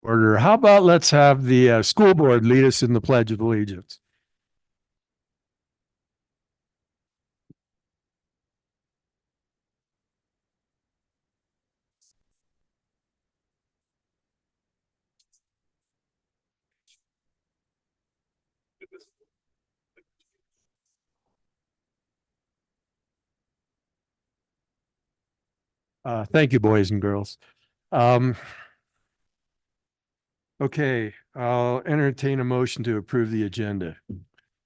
Order. How about let's have the school board lead us in the Pledge of Allegiance? Thank you, boys and girls. Okay, I'll entertain a motion to approve the agenda.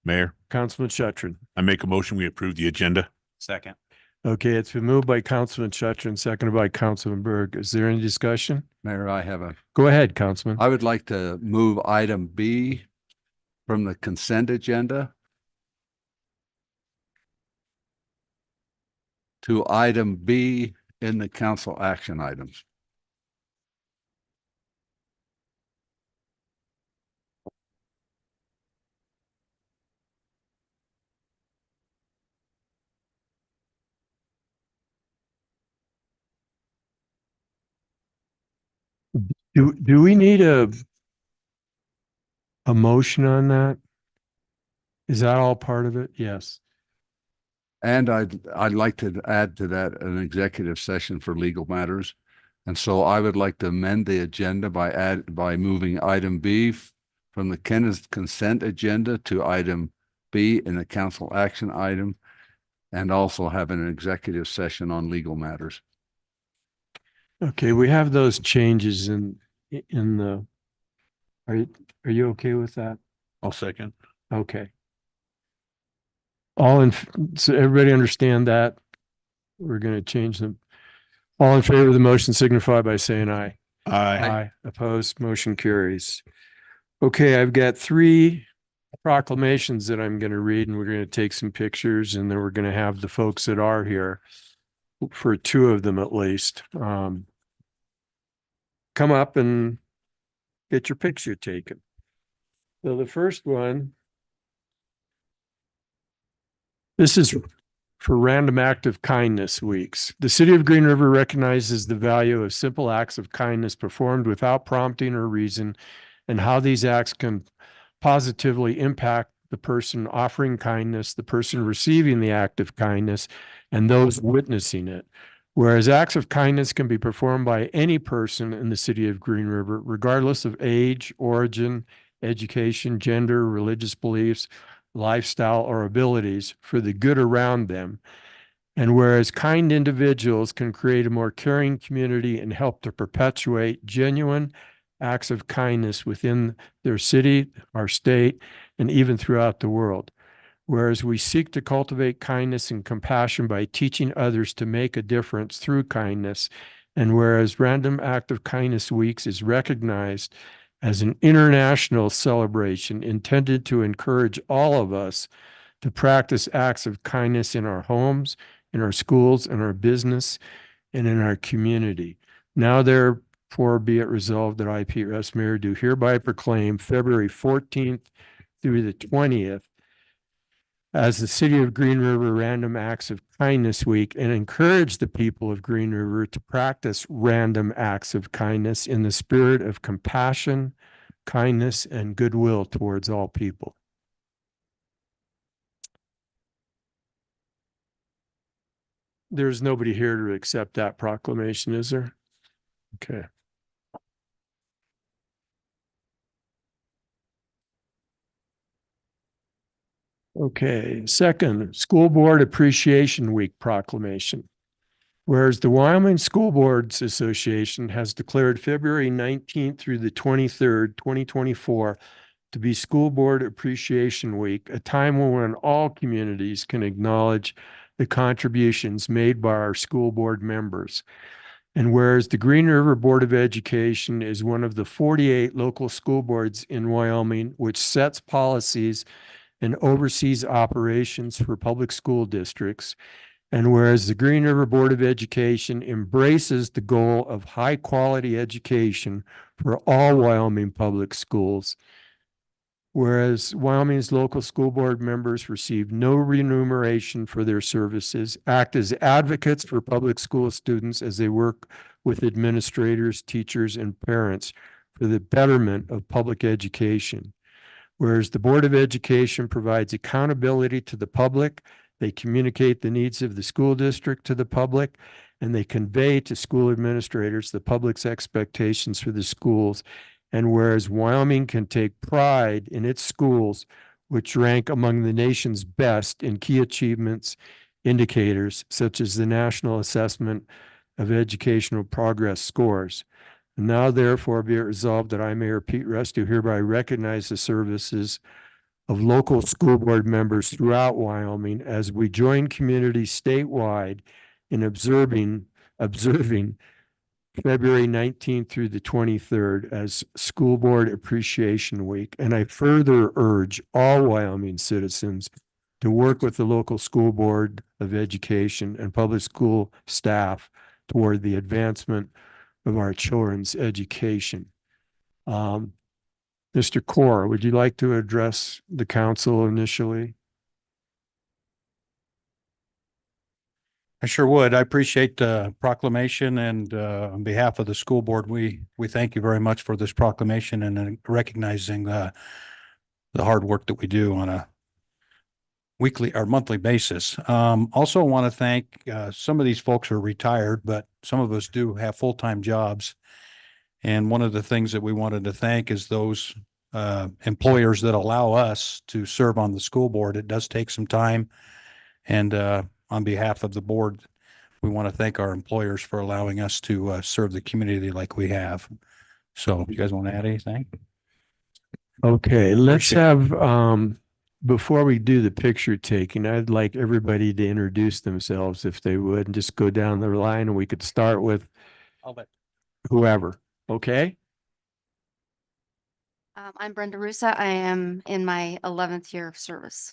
Mayor, Councilman Shuttrin. I make a motion, we approve the agenda. Second. Okay, it's been moved by Councilman Shuttrin, seconded by Councilman Berg. Is there any discussion? Mayor, I have a, Go ahead, Councilman. I would like to move item B from the consent agenda to item B in the council action items. Do we need a motion on that? Is that all part of it? Yes. And I'd like to add to that an executive session for legal matters. And so I would like to amend the agenda by moving item B from the consent agenda to item B in the council action item, and also having an executive session on legal matters. Okay, we have those changes in the, are you okay with that? I'll second. Okay. So everybody understand that? We're going to change them. All in favor of the motion signify by saying aye. Aye. Opposed, motion carries. Okay, I've got 3 proclamations that I'm going to read, and we're going to take some pictures, and then we're going to have the folks that are here for 2 of them at least. Come up and get your picture taken. So the first one, this is for Random Act of Kindness Weeks. The City of Green River recognizes the value of simple acts of kindness performed without prompting or reason, and how these acts can positively impact the person offering kindness, the person receiving the act of kindness, and those witnessing it. Whereas acts of kindness can be performed by any person in the City of Green River, regardless of age, origin, education, gender, religious beliefs, lifestyle, or abilities, for the good around them. And whereas kind individuals can create a more caring community and help to perpetuate genuine acts of kindness within their city, our state, and even throughout the world. Whereas we seek to cultivate kindness and compassion by teaching others to make a difference through kindness. And whereas Random Act of Kindness Weeks is recognized as an international celebration intended to encourage all of us to practice acts of kindness in our homes, in our schools, in our business, and in our community. Now therefore be it resolved that I, Pete Russmeyer, do hereby proclaim February 14th through the 20th as the City of Green River Random Acts of Kindness Week, and encourage the people of Green River to practice random acts of kindness in the spirit of compassion, kindness, and goodwill towards all people. There's nobody here to accept that proclamation, is there? Okay. Okay, second, School Board Appreciation Week proclamation. Whereas the Wyoming School Boards Association has declared February 19th through the 23rd, 2024 to be School Board Appreciation Week, a time when all communities can acknowledge the contributions made by our school board members. And whereas the Green River Board of Education is one of the 48 local school boards in Wyoming, which sets policies and oversees operations for public school districts. And whereas the Green River Board of Education embraces the goal of high quality education for all Wyoming public schools, whereas Wyoming's local school board members receive no remuneration for their services, act as advocates for public school students as they work with administrators, teachers, and parents for the betterment of public education. Whereas the Board of Education provides accountability to the public, they communicate the needs of the school district to the public, and they convey to school administrators the public's expectations for the schools. And whereas Wyoming can take pride in its schools, which rank among the nation's best in key achievements indicators, such as the National Assessment of Educational Progress scores. And now therefore be it resolved that I, Mayor Pete Rust, do hereby recognize the services of local school board members throughout Wyoming as we join communities statewide in observing February 19th through the 23rd as School Board Appreciation Week. And I further urge all Wyoming citizens to work with the local school board of education and public school staff toward the advancement of our children's education. Mr. Core, would you like to address the council initially? I sure would. I appreciate the proclamation, and on behalf of the school board, we thank you very much for this proclamation and recognizing the hard work that we do on a weekly or monthly basis. Also want to thank some of these folks are retired, but some of us do have full-time jobs. And one of the things that we wanted to thank is those employers that allow us to serve on the school board. It does take some time, and on behalf of the board, we want to thank our employers for allowing us to serve the community like we have. So you guys want to add anything? Okay, let's have, before we do the picture taking, I'd like everybody to introduce themselves if they would, and just go down the line, and we could start with whoever, okay? I'm Brenda Russa. I am in my 11th year of service.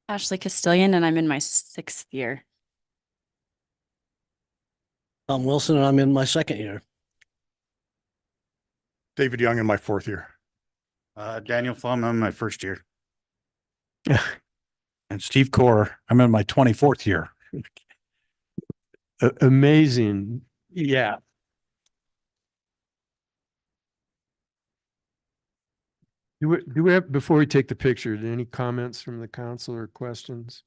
Ashley Castillion, and I'm in my 6th year. I'm Wilson, and I'm in my 2nd year. David Young in my 4th year. Daniel Flum, I'm in my 1st year. And Steve Core, I'm in my 24th year. Amazing. Yeah. Do we have, before we take the picture, any comments from the council or questions?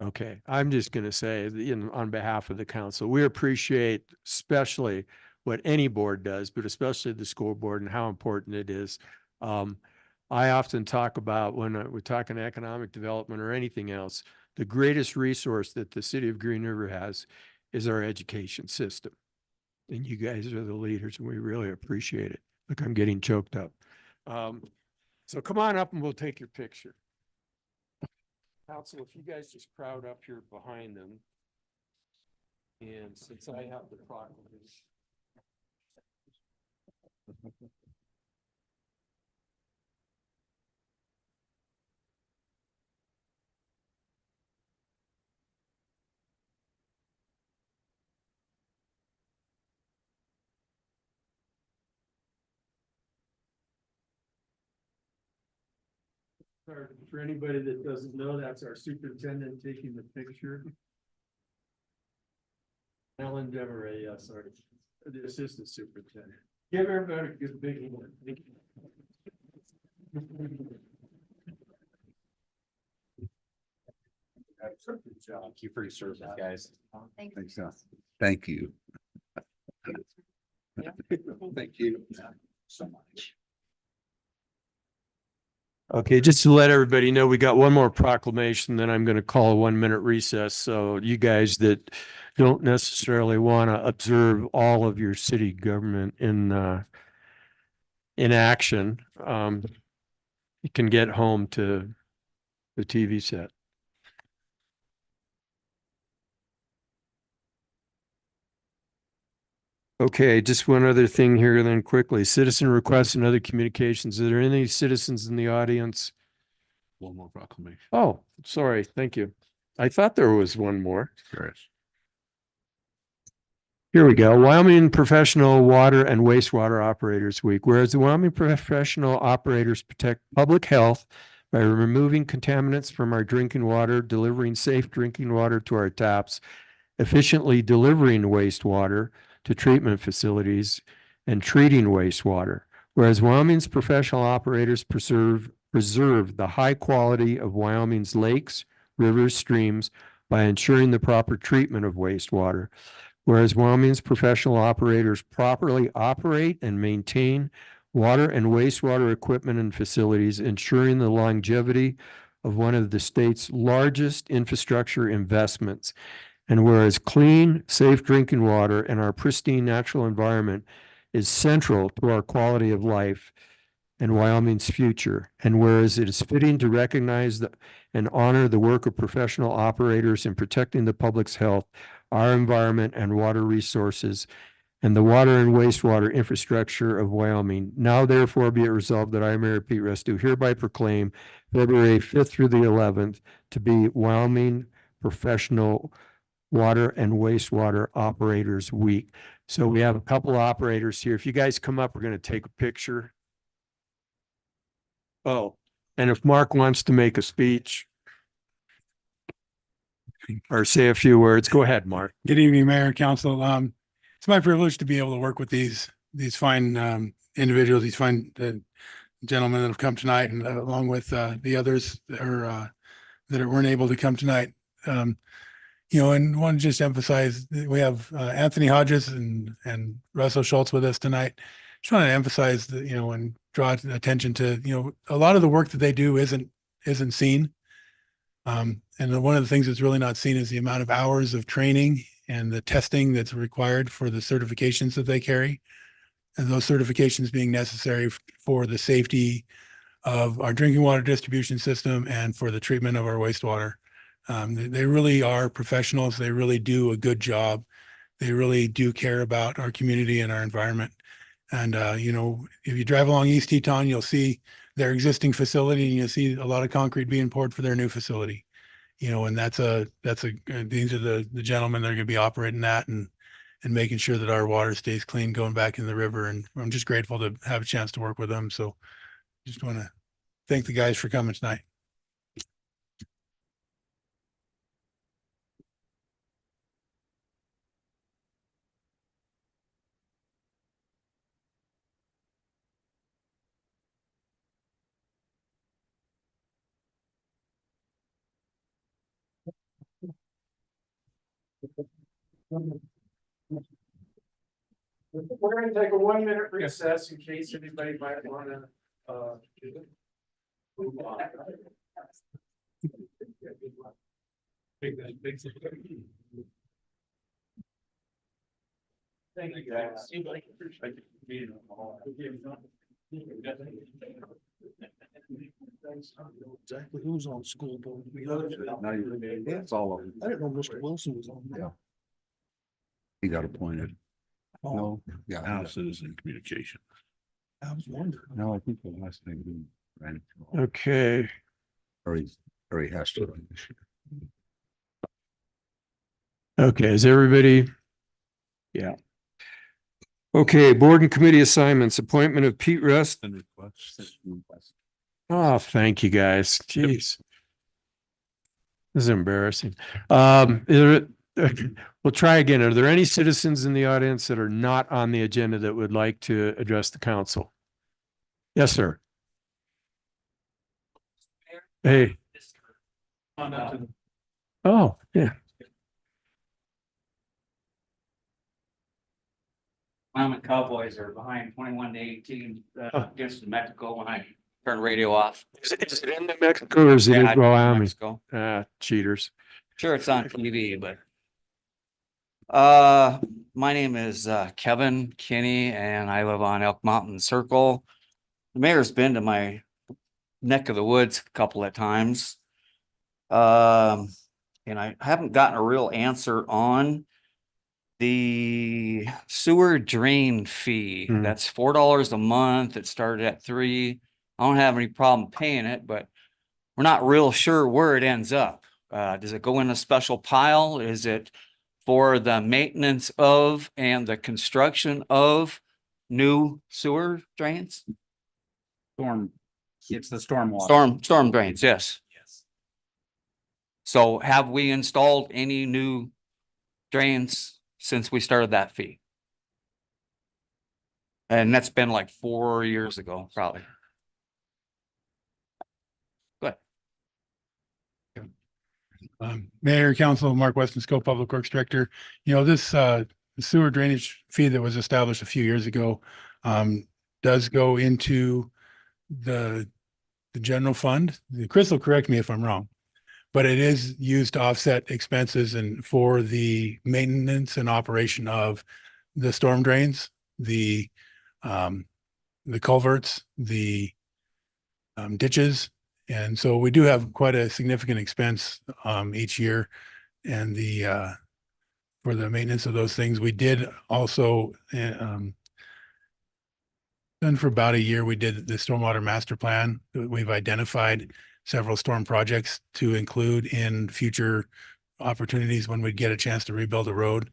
Okay, I'm just going to say, on behalf of the council, we appreciate especially what any board does, but especially the school board and how important it is. I often talk about when we're talking economic development or anything else, the greatest resource that the city of Green River has is our education system. And you guys are the leaders, and we really appreciate it. Look, I'm getting choked up. So come on up and we'll take your picture. Council, if you guys just crowd up here behind them. And since I have the proclamation. For anybody that doesn't know, that's our superintendent taking the picture. Alan Deveray, sorry, the assistant superintendent. Give everybody a good big one. Thank you. Thank you for your service, guys. Thank you. Thanks, John. Thank you. Thank you So much. Okay, just to let everybody know, we got one more proclamation, then I'm going to call a 1-minute recess. So you guys that don't necessarily want to observe all of your city government in action, you can get home to the TV set. Okay, just one other thing here then quickly. Citizen requests and other communications. Are there any citizens in the audience? One more proclamation. Oh, sorry. Thank you. I thought there was one more. There is. Here we go. Wyoming Professional Water and Wastewater Operators Week. Whereas the Wyoming professional operators protect public health by removing contaminants from our drinking water, delivering safe drinking water to our taps, efficiently delivering wastewater to treatment facilities and treating wastewater. Whereas Wyoming's professional operators preserve the high quality of Wyoming's lakes, rivers, streams by ensuring the proper treatment of wastewater. Whereas Wyoming's professional operators properly operate and maintain water and wastewater equipment and facilities, ensuring the longevity of one of the state's largest infrastructure investments. And whereas clean, safe drinking water and our pristine natural environment is central to our quality of life and Wyoming's future. And whereas it is fitting to recognize and honor the work of professional operators in protecting the public's health, our environment and water resources, and the water and wastewater infrastructure of Wyoming. Now therefore be it resolved that I, Mayor Pete Restu, hereby proclaim February 5th through the 11th to be Wyoming Professional Water and Wastewater Operators Week. So we have a couple of operators here. If you guys come up, we're going to take a picture. Oh, and if Mark wants to make a speech or say a few words, go ahead, Mark. Good evening, Mayor and Council. It's my privilege to be able to work with these fine individuals, these fine gentlemen that have come tonight, and along with the others that weren't able to come tonight. And want to just emphasize that we have Anthony Hodges and Russell Schultz with us tonight. Just want to emphasize that, and draw attention to, a lot of the work that they do isn't seen. And one of the things that's really not seen is the amount of hours of training and the testing that's required for the certifications that they carry. And those certifications being necessary for the safety of our drinking water distribution system and for the treatment of our wastewater. They really are professionals. They really do a good job. They really do care about our community and our environment. And, if you drive along East Teton, you'll see their existing facility and you'll see a lot of concrete being poured for their new facility. And these are the gentlemen that are going to be operating that and making sure that our water stays clean going back in the river. And I'm just grateful to have a chance to work with them. So just want to thank the guys for coming tonight. We're going to take a 1-minute recess in case anybody might want to move on. Thank you, guys. Exactly who's on school board. It's all of them. I didn't know Mr. Wilson was on. Yeah. He got appointed. Oh, No, yeah. Now citizen communication. I was wondering. No, I think the last thing he ran. Okay. Or he has to. Okay, is everybody? Yeah. Okay, board and committee assignments, appointment of Pete Rust. And requests. Oh, thank you guys. Jeez. This is embarrassing. We'll try again. Are there any citizens in the audience that are not on the agenda that would like to address the council? Yes, sir. Hey. Oh, yeah. Wyoming Cowboys are behind 21-18 against New Mexico when I turn radio off. Is it in New Mexico or is it in Yeah, New Wyoming? Mexico. Cheaters. Sure, it's on TV, but my name is Kevin Kinney and I live on Elk Mountain Circle. The mayor's been to my neck of the woods a couple of times. And I haven't gotten a real answer on the sewer drain fee. Hmm. That's $4 a month. It started at $3. I don't have any problem paying it, but we're not real sure where it ends up. Does it go in a special pile? Is it for the maintenance of and the construction of new sewer drains? It's the stormwater. Storm drains, yes. Yes. So have we installed any new drains since we started that fee? And that's been like 4 years ago, probably. Go ahead. Mayor, Council, Mark Weston, Public Works Director. You know, this sewer drainage fee that was established a few years ago does go into the general fund. Chris will correct me if I'm wrong, but it is used to offset expenses and for the maintenance and operation of the storm drains, the culverts, the ditches. And so we do have quite a significant expense each year. And for the maintenance of those things, we did also done for about a year, we did the stormwater master plan. We've identified several storm projects to include in future opportunities when we get a chance to rebuild a road.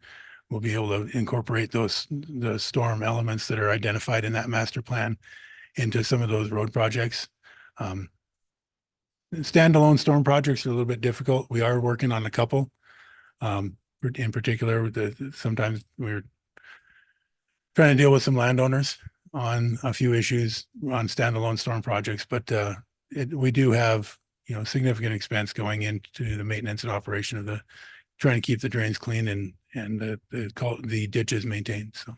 We'll be able to incorporate the storm elements that are identified in that master plan into some of those road projects. Standalone storm projects are a little bit difficult. We are working on a couple. In particular, sometimes we're trying to deal with some landowners on a few issues on standalone storm projects, but we do have, you know, significant expense going into the maintenance and operation of trying to keep the drains clean and the ditches maintained. So.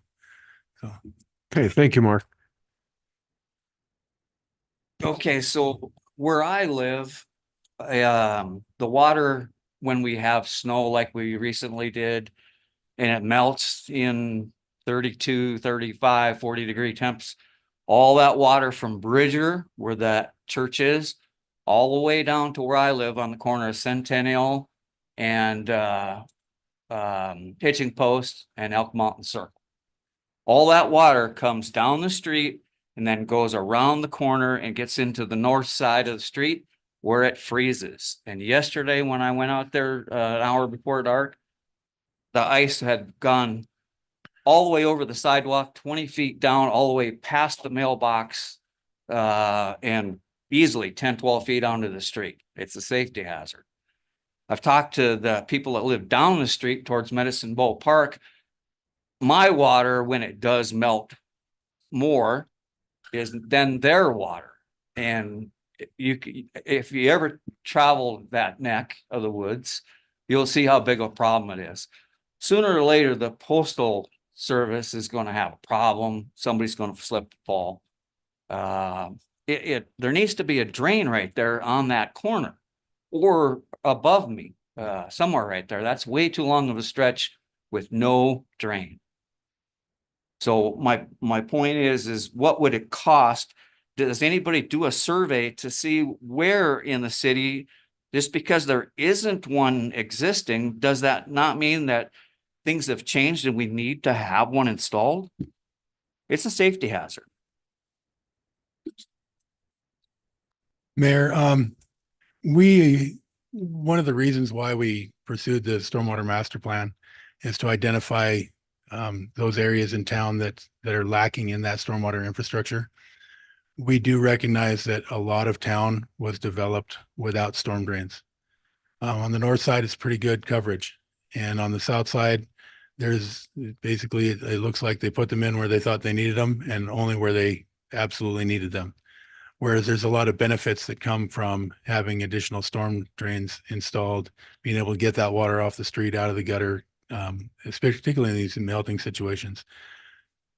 Okay, thank you, Mark. Okay, so where I live, the water, when we have snow like we recently did, and it melts in 32, 35, 40-degree temps, all that water from Bridger, where that church is, all the way down to where I live on the corner of Centennial and Hitching Post and Elk Mountain Circle. All that water comes down the street and then goes around the corner and gets into the north side of the street where it freezes. And yesterday when I went out there an hour before dark, the ice had gone all the way over the sidewalk, 20 feet down, all the way past the mailbox, and easily 10, 12 feet onto the street. It's a safety hazard. I've talked to the people that live down the street towards Medicine Bow Park. My water, when it does melt more, is than their water. And if you ever travel that neck of the woods, you'll see how big a problem it is. Sooner or later, the postal service is going to have a problem. Somebody's going to slip and fall. There needs to be a drain right there on that corner or above me, somewhere right there. That's way too long of a stretch with no drain. So my point is what would it cost? Does anybody do a survey to see where in the city, just because there isn't one existing, does that not mean that things have changed and we need to have one installed? It's a safety hazard. Mayor, one of the reasons why we pursued the stormwater master plan is to identify those areas in town that are lacking in that stormwater infrastructure. We do recognize that a lot of town was developed without storm drains. On the north side, it's pretty good coverage. And on the south side, there's basically, it looks like they put them in where they thought they needed them and only where they absolutely needed them. Whereas there's a lot of benefits that come from having additional storm drains installed, being able to get that water off the street, out of the gutter, particularly in these melting situations.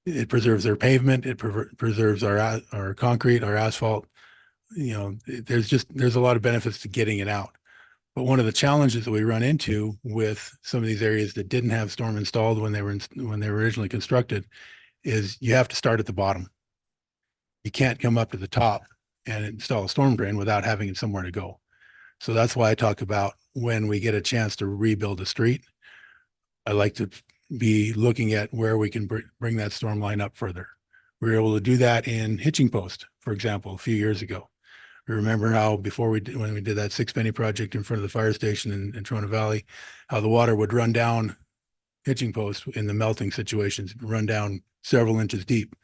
It preserves their pavement. It preserves our concrete, our asphalt. You know, there's a lot of benefits to getting it out. But one of the challenges that we run into with some of these areas that didn't have storm installed when they were originally constructed is you have to start at the bottom. You can't come up to the top and install a storm drain without having somewhere to go. So that's why I talk about when we get a chance to rebuild a street, I like to be looking at where we can bring that storm line up further. We were able to do that in Hitching Post, for example, a few years ago. We remember how when we did that 6 penny project in front of the fire station in Trona Valley, how the water would run down Hitching Post in the melting situations, run down several inches deep.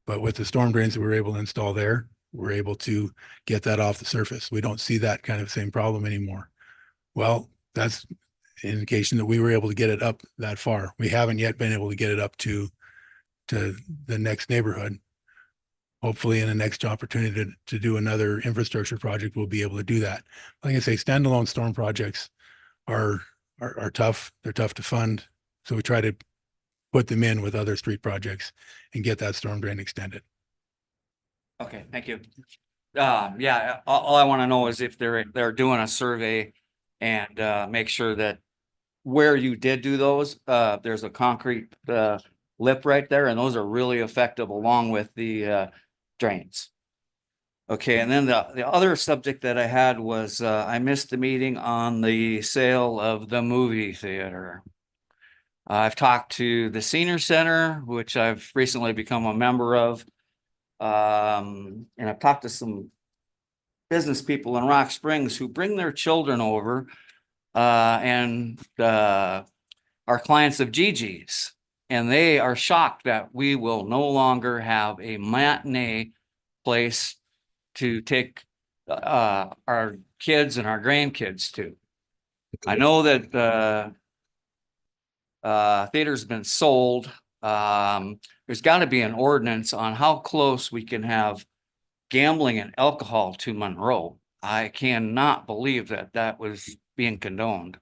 But with the storm drains that we were able to install there, we're able to get that off the surface. We don't see that kind of same problem anymore. Well, that's an indication that we were able to get it up that far. We haven't yet been able to get it up to to the next neighborhood. Hopefully in the next opportunity to do another infrastructure project, we'll be able to do that. Like I say, standalone storm projects are tough. They're tough to fund. So we try to put them in with other street projects and get that storm drain extended. Okay, thank you. Yeah, all I want to know is if they're doing a survey and make sure that where you did do those, there's a concrete lip right there, and those are really effective along with the drains. Okay, and then the other subject that I had was I missed the meeting on the sale of the movie theater. I've talked to the senior center, which I've recently become a member of. And I've talked to some business people in Rock Springs who bring their children over and are clients of Gigi's. And they are shocked that we will no longer have a matinee place to take our kids and our grandkids to. I know that theater's been sold. There's got to be an ordinance on how close we can have gambling and alcohol to Monroe. I cannot believe that that was being condoned.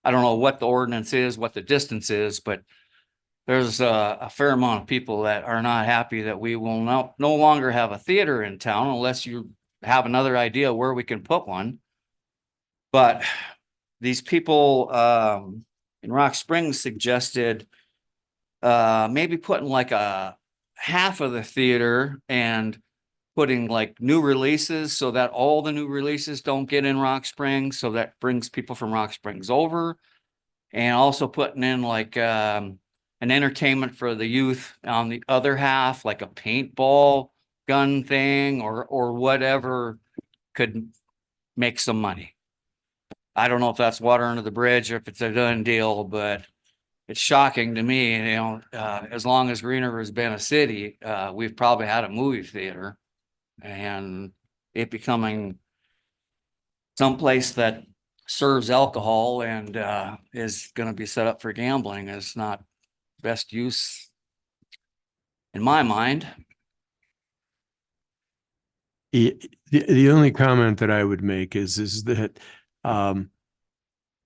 I don't know what the ordinance is, what the distance is, but there's a fair amount of people that are not happy that we will no longer have a theater in town unless you have another idea where we can put one. But these people in Rock Springs suggested maybe putting like a half of the theater and putting like new releases so that all the new releases don't get in Rock Springs. So that brings people from Rock Springs over, and also putting in like an entertainment for the youth on the other half, like a paintball gun thing or whatever could make some money. I don't know if that's water under the bridge or if it's a done deal, but it's shocking to me, you know, as long as Green River has been a city, we've probably had a movie theater, and it becoming someplace that serves alcohol and is going to be set up for gambling is not best use in my mind. The only comment that I would make is that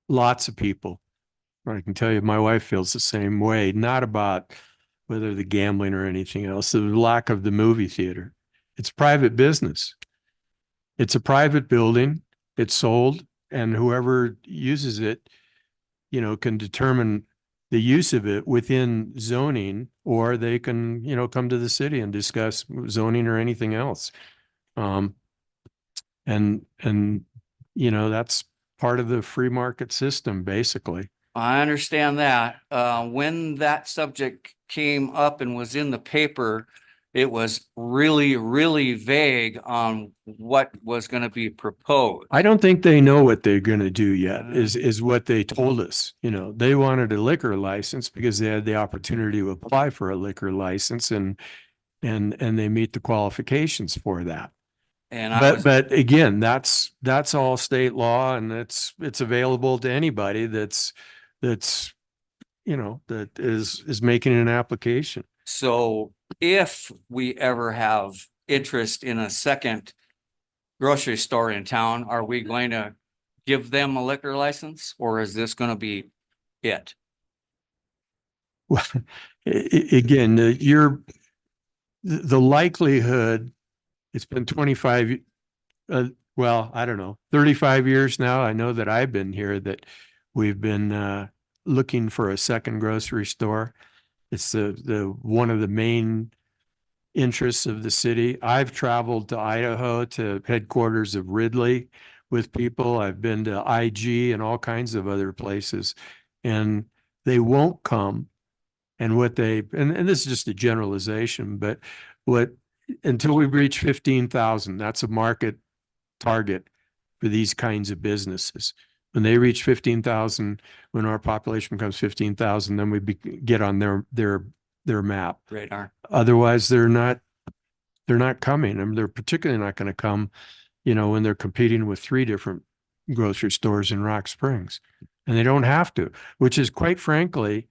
lots of people, I can tell you my wife feels the same way, not about whether the gambling or anything else, the lack of the movie theater. It's private business. It's a private building. It's sold, and whoever uses it, you know, can determine the use of it within zoning, or they can, you know, come to the city and discuss zoning or anything else. And you know, that's part of the free market system, basically. I understand that. When that subject came up and was in the paper, it was really, really vague on what was going to be proposed. I don't think they know what they're going to do yet, is what they told us. You know, they wanted a liquor license because they had the opportunity to apply for a liquor license, and they meet the qualifications for that. And I was, But again, that's all state law, and it's available to anybody that's you know, that is making an application. so if we ever have interest in a second grocery store in town, are we going to give them a liquor license, or is this going to be it? Well, again, the likelihood, it's been 25, well, I don't know, 35 years now. I know that I've been here, that we've been looking for a second grocery store. It's the one of the main interests of the city. I've traveled to Idaho to headquarters of Ridley with people. I've been to IG and all kinds of other places, and they won't come. And what and this is just a generalization, but until we reach 15,000, that's a market target for these kinds of businesses. When they reach 15,000, when our population becomes 15,000, then we get on their map. Radar. Otherwise, they're not coming. I mean, they're particularly not going to come, you know, when they're competing with 3 different grocery stores in Rock Springs, and they don't have to, which is quite frankly,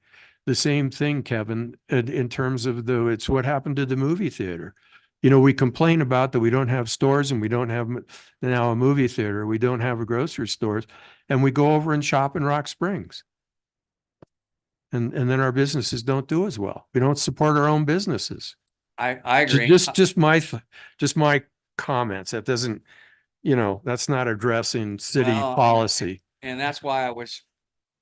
the same thing, Kevin, in terms of it's what happened to the movie theater. You know, we complain about that we don't have stores and we don't have now a movie theater, we don't have a grocery stores, and we go over and shop in Rock Springs. And then our businesses don't do as well. We don't support our own businesses. I agree. Just my comments. That doesn't, that's not addressing city Well, policy. And that's why I was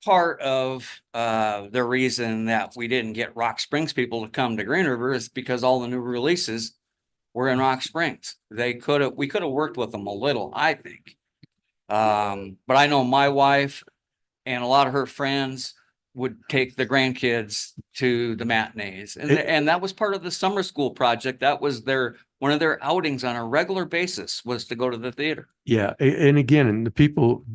part of the reason that we didn't get Rock Springs people to come to Green River is because all the new releases were in Rock Springs. We could have worked with them a little, I think. But I know my wife and a lot of her friends would take the grandkids to the matinees. And that was part of the summer school project. That was one of their outings on a regular basis was to go to the theater. Yeah. And again, the people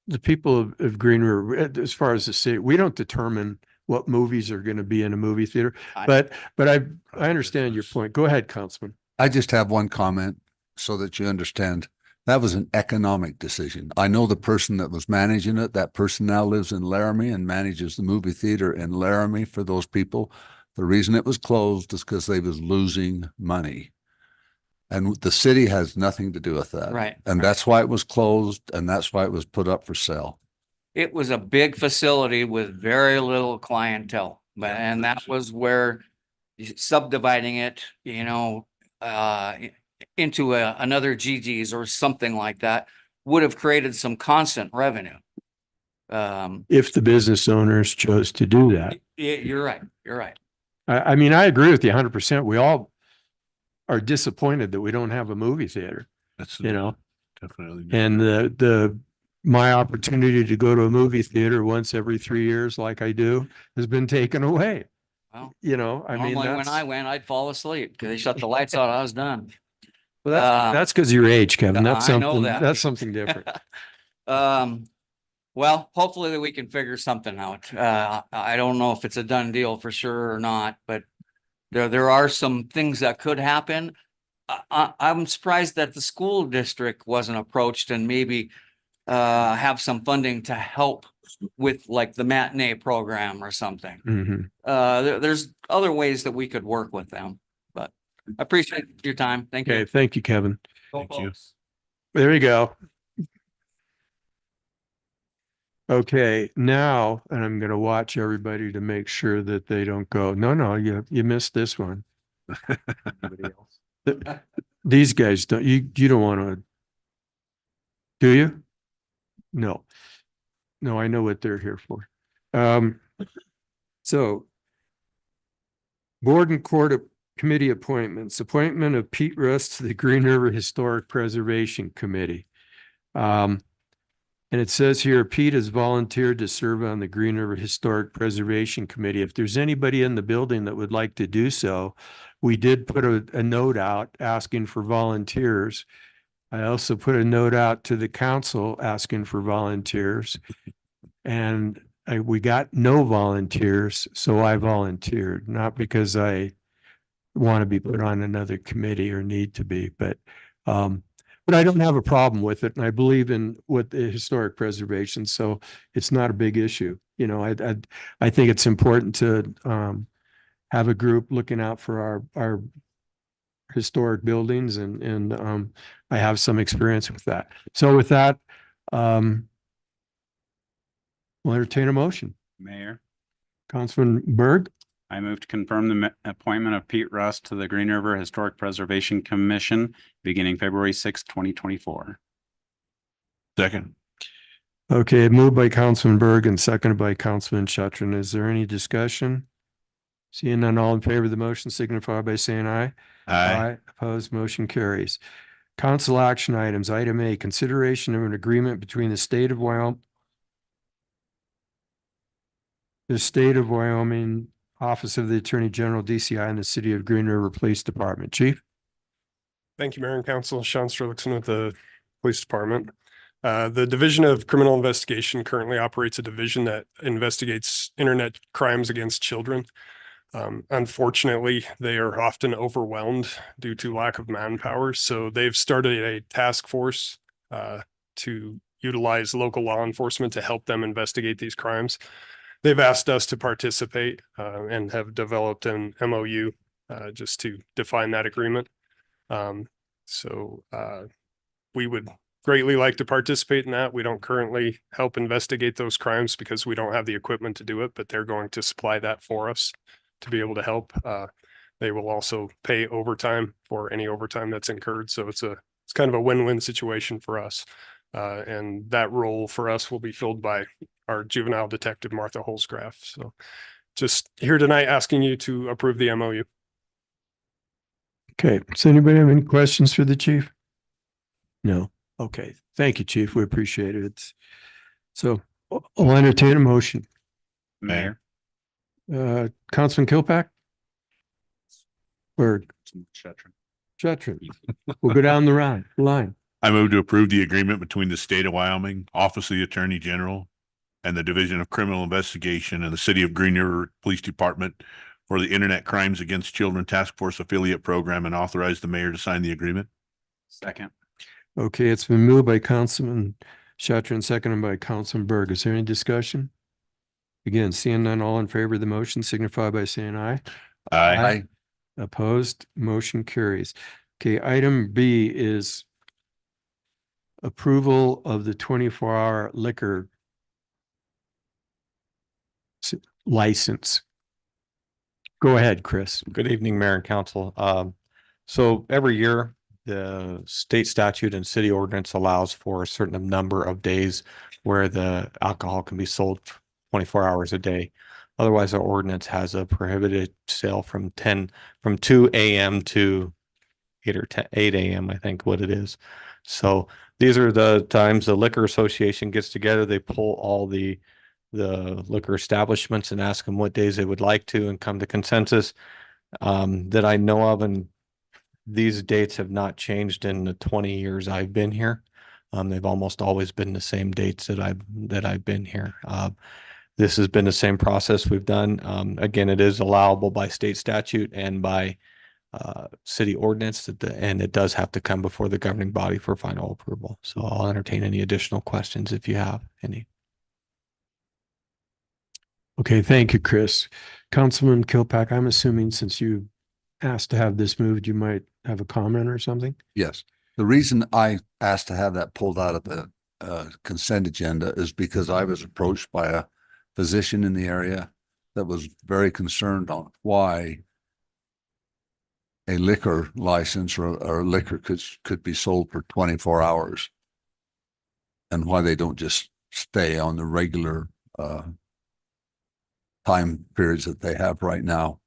of Green River, as far as the city, we don't determine what movies are going to be in a movie theater. But I understand your point. Go ahead, Councilman. I just have one comment so that you understand. That was an economic decision. I know the person that was managing it. That person now lives in Laramie and manages the movie theater in Laramie for those people. The reason it was closed is because they was losing money. And the city has nothing to do with that. Right. And that's why it was closed and that's why it was put up for sale. It was a big facility with very little clientele, and that was where subdividing it, into another GG's or something like that would have created some constant revenue. If the business owners chose to do that. You're right. You're right. I mean, I agree with you 100%. We all are disappointed that we don't have a movie theater, That's definitely. and my opportunity to go to a movie theater once every 3 years, like I do, has been taken away. Well, I mean, normally when I went, I'd fall asleep because they shut the lights out. I was done. that's because of your age, Kevin. That's I know something, that. that's something different. Well, hopefully that we can figure something out. I don't know if it's a done deal for sure or not, but there are some things that could happen. I'm surprised that the school district wasn't approached and maybe have some funding to help with like the matinee program or something. Mhm. There's other ways that we could work with them, but I appreciate your time. Thank Okay, you. thank you, Kevin. Go Thank you. Folks. There you go. Okay, now, and I'm going to watch everybody to make sure that they don't go, no, you missed this one. These guys don't, you don't want to, do you? No, I know what they're here for. So board and court committee appointments, appointment of Pete Rust to the Green River Historic Preservation Committee. And it says here, Pete has volunteered to serve on the Green River Historic Preservation Committee. If there's anybody in the building that would like to do so, we did put a note out asking for volunteers. I also put a note out to the council asking for volunteers. And we got no volunteers, so I volunteered, not because I want to be put on another committee or need to be, but I don't have a problem with it. And I believe in what the historic preservation. So it's not a big issue. I think it's important to have a group looking out for our historic buildings and I have some experience with that. So with that, we'll entertain a motion. Mayor, Councilman Berg, I move to confirm the appointment of Pete Rust to the Green River Historic Preservation Commission beginning February 6, 2024. Second. okay, moved by Councilman Berg and seconded by Councilman Shetron. Is there any discussion? Seeing none, all in favor of the motion signify by saying aye. Aye. Opposed, motion carries. Council action items. Item A, consideration of an agreement between the state of Wyoming, Office of the Attorney General, DCI, and the City of Green River Police Department. Chief? Thank you, Mayor and Council. Sean Strelickson with the Police Department. The Division of Criminal Investigation currently operates a division that investigates internet crimes against children. Unfortunately, they are often overwhelmed due to lack of manpower. So they've started a task force to utilize local law enforcement to help them investigate these crimes. they've asked us to participate and have developed an MOU just to define that agreement. So we would greatly like to participate in that. We don't currently help investigate those crimes because we don't have the equipment to do it, but they're going to supply that for us to be able to help. They will also pay overtime for any overtime that's incurred. So it's kind of a win-win situation for us. And that role for us will be filled by our juvenile detective, Martha Holzgraf. So just here tonight asking you to approve the MOU. Okay, does anybody have any questions for the chief? No. Okay, thank you, chief. We appreciate it. So I'll entertain a motion. Mayor. Councilman Kilpack? Or Shetron? We'll go down the line. I move to approve the agreement between the state of Wyoming, Office of the Attorney General, and the Division of Criminal Investigation and the City of Green River Police Department for the Internet Crimes Against Children Task Force Affiliate Program and authorize the mayor to sign the agreement. Second. Okay, it's been moved by Councilman Shetron, seconded by Councilman Berg. Is there any discussion? Again, seeing none, all in favor of the motion signify by saying aye. Aye. Opposed, motion carries. Okay, item B is approval of the 24-hour liquor license. Go ahead, Chris. Good evening, Mayor and Council. So every year, the state statute and city ordinance allows for a certain number of days where the alcohol can be sold 24 hours a day. Otherwise, our ordinance has a prohibited sale from 2 a.m. to 8 a.m., I think what it is. So these are the times the Liquor Association gets together. They pull all the liquor establishments and ask them what days they would like to and come to consensus that I know of. And these dates have not changed in the 20 years I've been here. They've almost always been the same dates that I've been here. This has been the same process we've done. Again, it is allowable by state statute and by city ordinance, and it does have to come before the governing body for final approval. So I'll entertain any additional questions if you have any. Okay, thank you, Chris. Councilman Kilpack, I'm assuming since you asked to have this moved, you might have a comment or something? Yes. The reason I asked to have that pulled out of the consent agenda is because I was approached by a physician in the area that was very concerned on why a liquor license or liquor could be sold for 24 hours and why they don't just stay on the regular time periods that they have right now.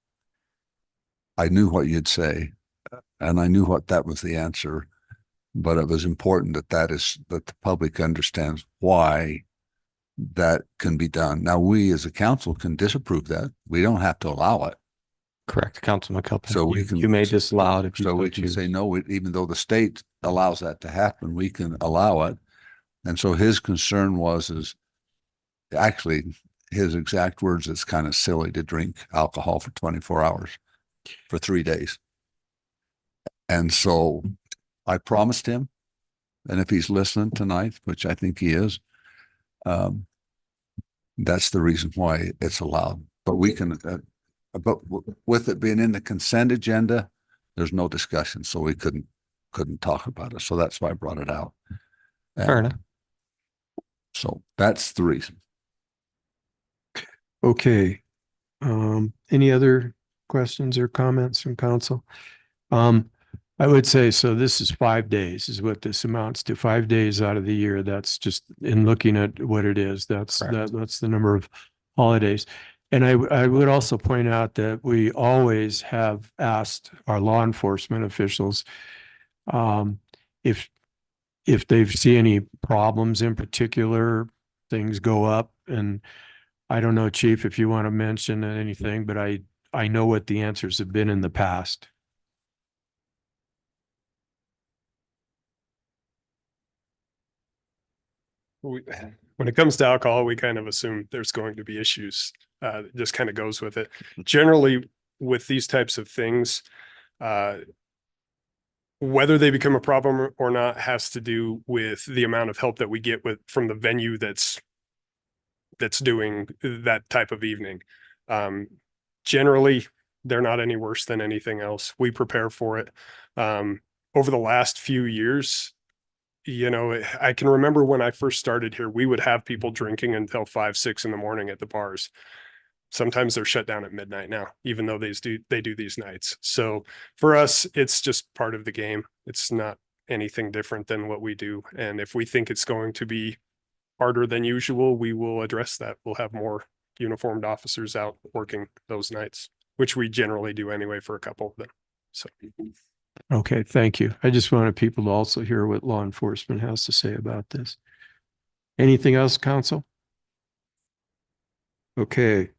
I knew what you'd say, and I knew that was the answer, but it was important that the public understands why that can be done. Now, we as a council can disapprove that. We don't have to allow it. Correct, Councilman Kilpack. So we can, you may disallow it if you so so we can choose. say no, even though the state allows that to happen, we can allow it. And so his concern is actually his exact words, it's kind of silly to drink alcohol for 24 hours for 3 days. And so I promised him, and if he's listening tonight, which I think he is, that's the reason why it's allowed. But we can, but with it being in the consent agenda, there's no discussion, so we couldn't talk about it. So that's why I brought it out. Fair enough. So that's the reason. Okay. Any other questions or comments from council? I would say, so this is 5 days is what this amounts to. 5 days out of the year. That's just in looking at what it is. That's the number of holidays. And I would also point out that we always have asked our law enforcement officials if they see any problems in particular, things go up. And I don't know, Chief, if you want to mention anything, but I know what the answers have been in the past. When it comes to alcohol, we kind of assume there's going to be issues. It just kind of goes with it. Generally, with these types of things, whether they become a problem or not has to do with the amount of help that we get from the venue that's that's doing that type of evening. Generally, they're not any worse than anything else. We prepare for it. Over the last few years, I can remember when I first started here, we would have people drinking until 5, 6 in the morning at the bars. Sometimes they're shut down at midnight now, even though they do these nights. So for us, it's just part of the game. It's not anything different than what we do. And if we think it's going to be harder than usual, we will address that. We'll have more uniformed officers out working those nights, which we generally do anyway for a couple of them. So. Okay, thank you. I just wanted people to also hear what law enforcement has to say about this. Anything else, council? Okay.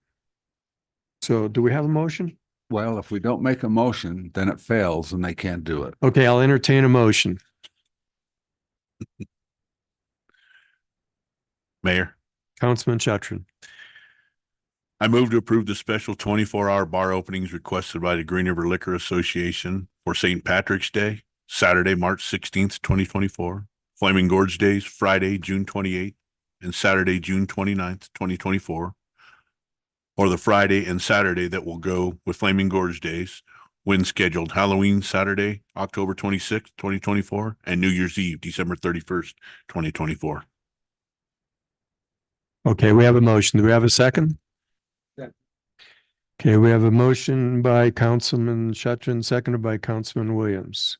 So do we have a motion? Well, if we don't make a motion, then it fails and they can't do it. Okay, I'll entertain a motion. Mayor, Councilman Chatron. I move to approve the special 24-hour bar openings requested by the Green River Liquor Association for St. Patrick's Day, Saturday, March 16th, 2024, Flaming Gorge Days, Friday, June 28th, and Saturday, June 29th, 2024, or the Friday and Saturday that will go with Flaming Gorge Days when scheduled Halloween Saturday, October 26th, 2024, and New Year's Eve, December 31st, 2024. Okay, we have a motion. Do we have a second? Okay, we have a motion by Councilman Chatron, seconded by Councilman Williams.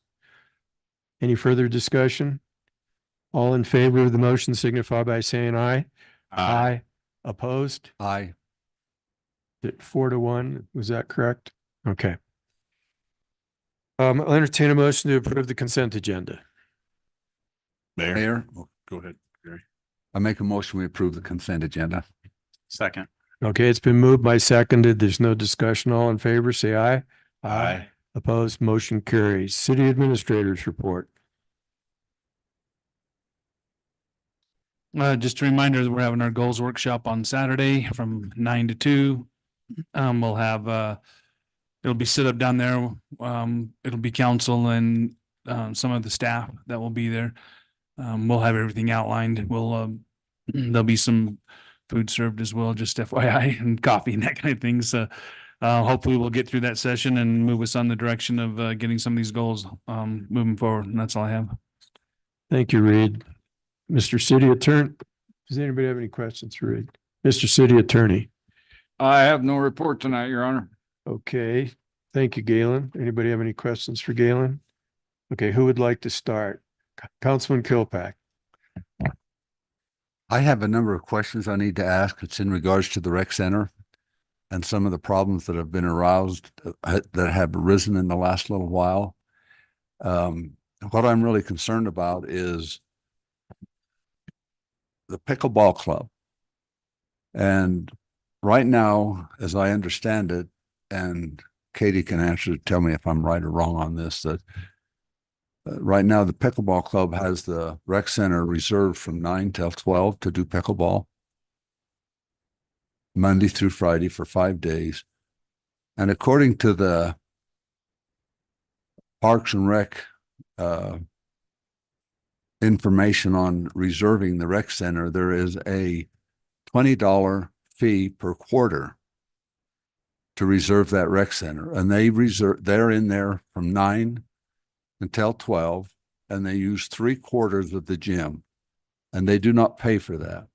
Any further discussion? All in favor of the motion signify by saying aye. Aye. Opposed? Aye. 4-1, was that correct? Okay. I'll entertain a motion to approve the consent agenda. Mayor, Go ahead, Gary. I make a motion, we approve the consent agenda. Second. Okay, it's been moved by seconded. There's no discussion. All in favor, say aye. Aye. Opposed, motion carries. City Administrators Report. Just a reminder that we're having our goals workshop on Saturday from 9 to 2. We'll have, it'll be set up down there. It'll be council and some of the staff that will be there. We'll have everything outlined. There'll be some food served as well, just FYI, and coffee and that kind of thing. So hopefully we'll get through that session and move us on the direction of getting some of these goals moving forward. And that's all I have. Thank you, Reed. Mr. City Attorney, does anybody have any questions for Reed? Mr. City Attorney. I have no report tonight, Your Honor. Okay, thank you, Galen. Anybody have any questions for Galen? Okay, who would like to start? Councilman Kilpack. I have a number of questions I need to ask. It's in regards to the rec center and some of the problems that have been aroused that have arisen in the last little while. What I'm really concerned about is the pickleball club. And right now, as I understand it, and Katie can tell me if I'm right or wrong on this, that right now the pickleball club has the rec center reserved from 9 till 12 to do pickleball, Monday through Friday for 5 days. And according to the Parks and Rec information on reserving the rec center, there is a $20 fee per quarter to reserve that rec center. And they're in there from 9 until 12, and they use 3/4 of the gym, and they do not pay for that.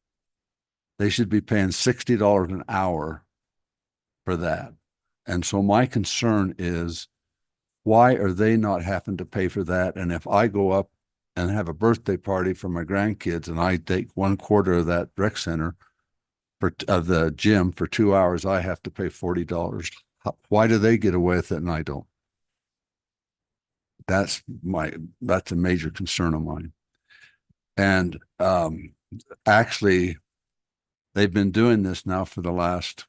They should be paying $60 an hour for that. And so my concern is, why are they not having to pay for that? And if I go up and have a birthday party for my grandkids and I take 1/4 of that rec center of the gym for 2 hours, I have to pay $40. Why do they get away with it and I don't? That's a major concern of mine. And actually, they've been doing this now for the last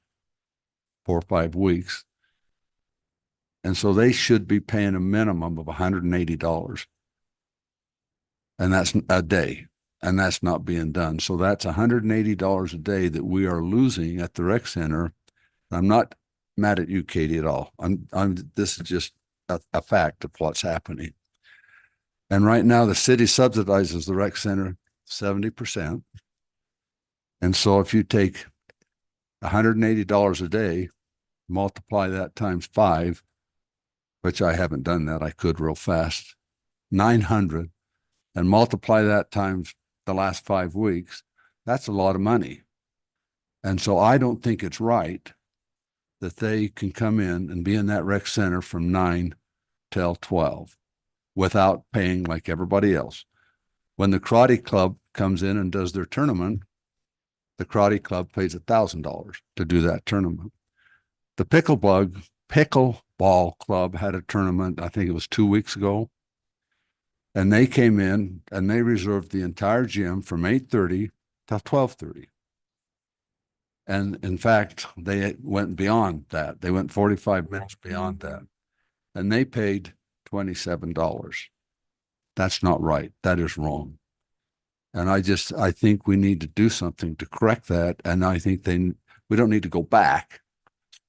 4 or 5 weeks. And so they should be paying a minimum of $180. And that's a day. And that's not being done. So that's $180 a day that we are losing at the rec center. I'm not mad at you, Katie, at all. This is just a fact of what's happening. And right now the city subsidizes the rec center 70%. And so if you take $180 a day, multiply that times 5, which I haven't done that, I could real fast, 900, and multiply that times the last 5 weeks, that's a lot of money. And so I don't think it's right that they can come in and be in that rec center from 9 till 12 without paying like everybody else. When the karate club comes in and does their tournament, the karate club pays $1,000 to do that tournament. The pickleball club had a tournament, I think it was 2 weeks ago. And they came in and they reserved the entire gym from 8:30 till 12:30. And in fact, they went beyond that. They went 45 minutes beyond that. And they paid $27. That's not right. That is wrong. And I think we need to do something to correct that. And I think we don't need to go back,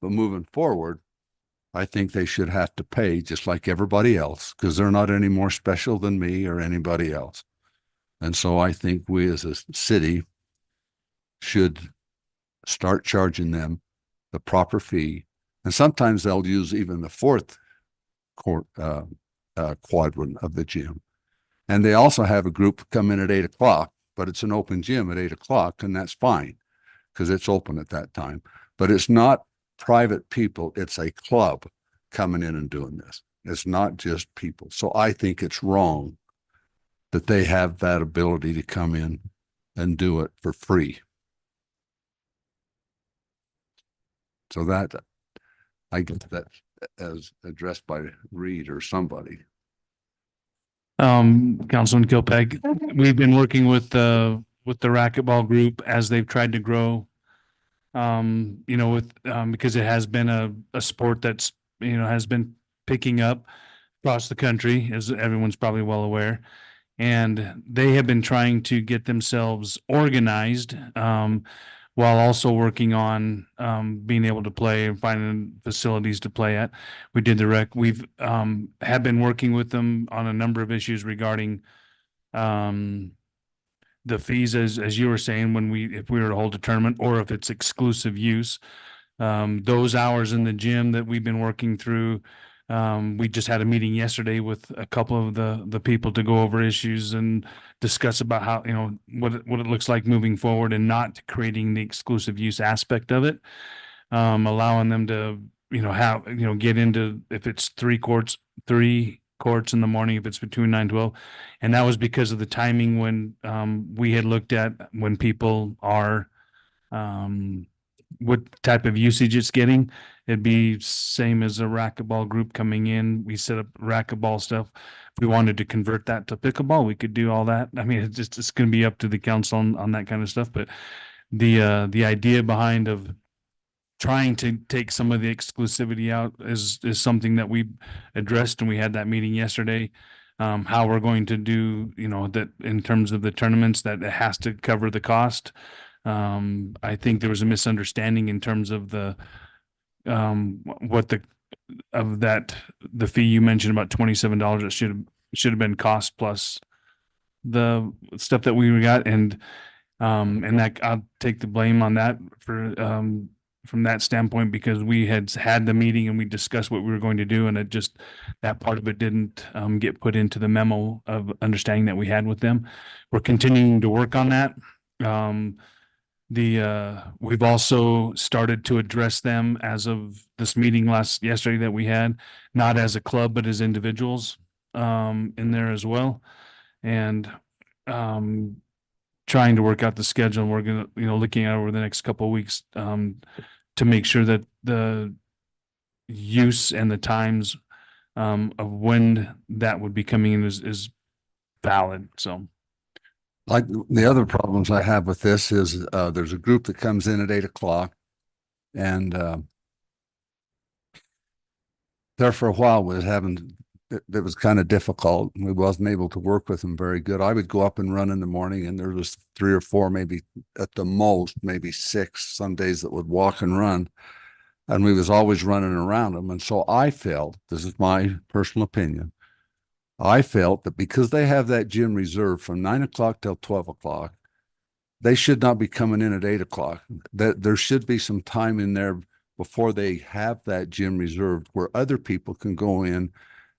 but moving forward, I think they should have to pay just like everybody else, because they're not any more special than me or anybody else. And so I think we as a city should start charging them the proper fee. And sometimes they'll use even the fourth quadrant of the gym. And they also have a group come in at 8 o'clock, but it's an open gym at 8 o'clock, and that's fine because it's open at that time. But it's not private people, it's a club coming in and doing this. It's not just people. So I think it's wrong that they have that ability to come in and do it for free. So that, I get that as addressed by Reed or somebody. Councilman Kilpack, we've been working with the racquetball group as they've tried to grow. Because it has been a sport that's, has been picking up across the country, as everyone's probably well aware. And they have been trying to get themselves organized, while also working on, being able to play and finding facilities to play at. We did the rec. We've, have been working with them on a number of issues regarding, the fees, as you were saying, if we were to hold a tournament or if it's exclusive use. Those hours in the gym that we've been working through, we just had a meeting yesterday with a couple of the people to go over issues and discuss about how, what it looks like moving forward and not creating the exclusive use aspect of it. Allowing them to, get into, if it's 3 courts in the morning, if it's between 9 and 12. And that was because of the timing when we had looked at when people are, what type of usage it's getting. It'd be same as a racquetball group coming in. We set up racquetball stuff. If we wanted to convert that to pickleball, we could do all that. I mean, it's going to be up to the council on that kind of stuff. But the idea behind of trying to take some of the exclusivity out is something that we addressed, and we had that meeting yesterday. How we're going to do, that in terms of the tournaments, that it has to cover the cost. I think there was a misunderstanding in terms of the fee you mentioned about $27. It should have been cost plus the stuff that we got, and that I'll take the blame on that for from that standpoint, because we had the meeting and we discussed what we were going to do, and that part of it didn't get put into the memo of understanding that we had with them. We're continuing to work on that. We've also started to address them as of this meeting yesterday that we had, not as a club, but as individuals in there as well. And trying to work out the schedule. We're going to, looking at over the next couple of weeks to make sure that the use and the times of when that would be coming in is valid. So. Like the other problems I have with this is there's a group that comes in at 8 o'clock, and there for a while it was kind of difficult. We wasn't able to work with them very good. I would go up and run in the morning, and there was 3 or 4, maybe at the most, maybe 6 some days that would walk and run. And we was always running around them. And so I felt, this is my personal opinion, I felt that because they have that gym reserved from 9 o'clock till 12 o'clock, they should not be coming in at 8 o'clock. That there should be some time in there before they have that gym reserved where other people can go in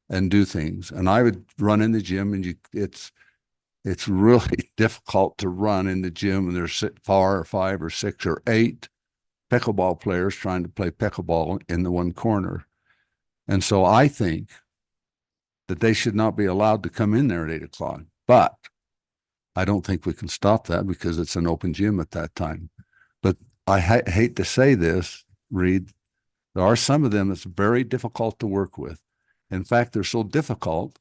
and do things. And I would run in the gym, and it's really difficult to run in the gym, and there's 4 or 5 or 6 or 8 pickleball players trying to play pickleball in the one corner. And so I think that they should not be allowed to come in there at 8 o'clock. But I don't think we can stop that because it's an open gym at that time. But I hate to say this, Reed, there are some of them that's very difficult to work with. In fact, they're so difficult,